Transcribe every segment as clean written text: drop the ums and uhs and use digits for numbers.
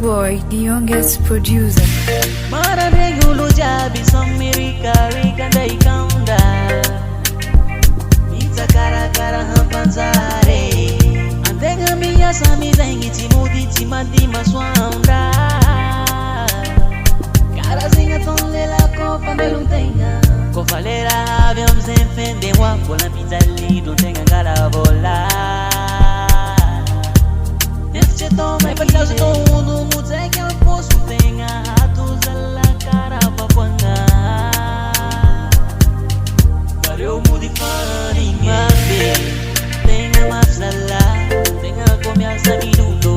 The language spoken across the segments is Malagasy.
Boy, the youngest producer. Maranegulu jabi somirika rikanda ikaunda Ita kara hampanzare Antenga miya sami zengi timudi timadi maswanda Cara zinga tonle la copa meluntenga Kofalera aviam zenfende wapo la pitali Duntenga ngala vola Nefche toma ipachazo to unu muteke al posto tenga Hatus alla cara papuanga Kareo mudifani ngabe Tenga mafsala Tenga komiasa minuto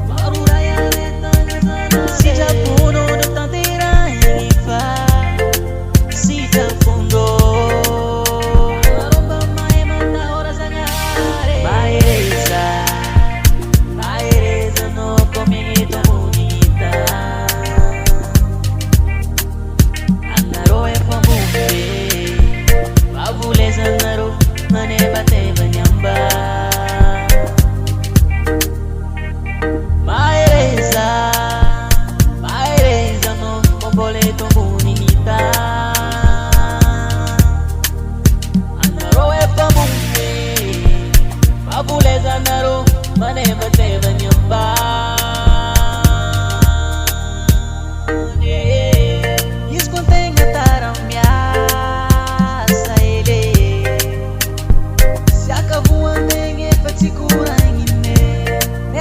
Maruraya letanga sana Si Japono de tantera hifa Si Japondo Aromba mae mata ora zangare Baireza no comito bonita Andaro e famumbe Babuleza andaro mane bate banyamba Baireza no comboleto bonita Andaro e famumbe Babuleza andaro mane bate banyamba Iscontenga taramya saile Se acabou andenge fatikura ngine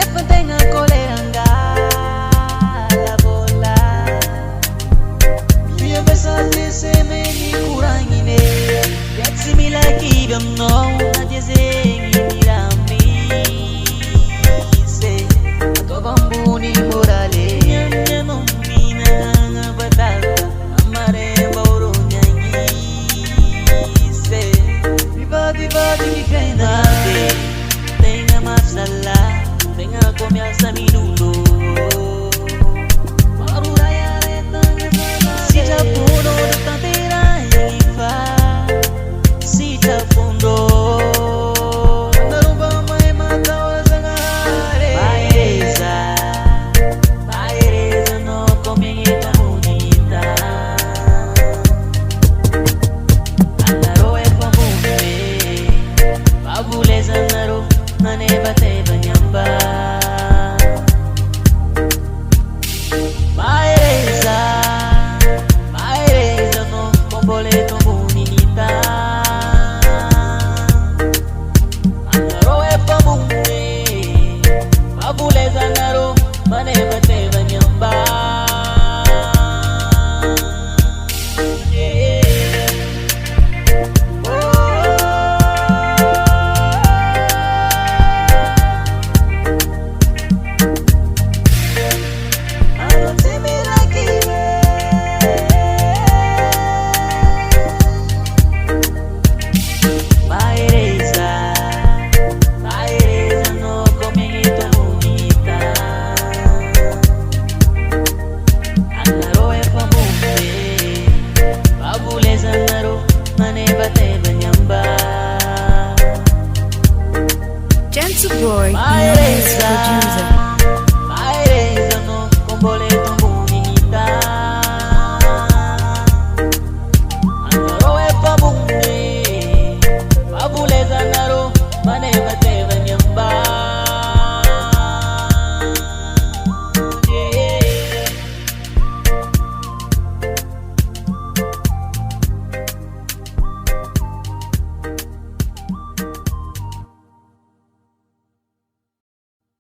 Efantenga koleranga la bola Via besate semeni kurangine Yatsi milaki no nadiezengi mirambi Bambuni morale Nyanya nomina nga batata Amare bauro nyanyi Se Viva mi kaina Tenga mafsala Tenga komiasa minulo Maruraya retanga sana Si Japono de tantera hifa Si Japondo Boy, the youngest producer. Baireza no comboleto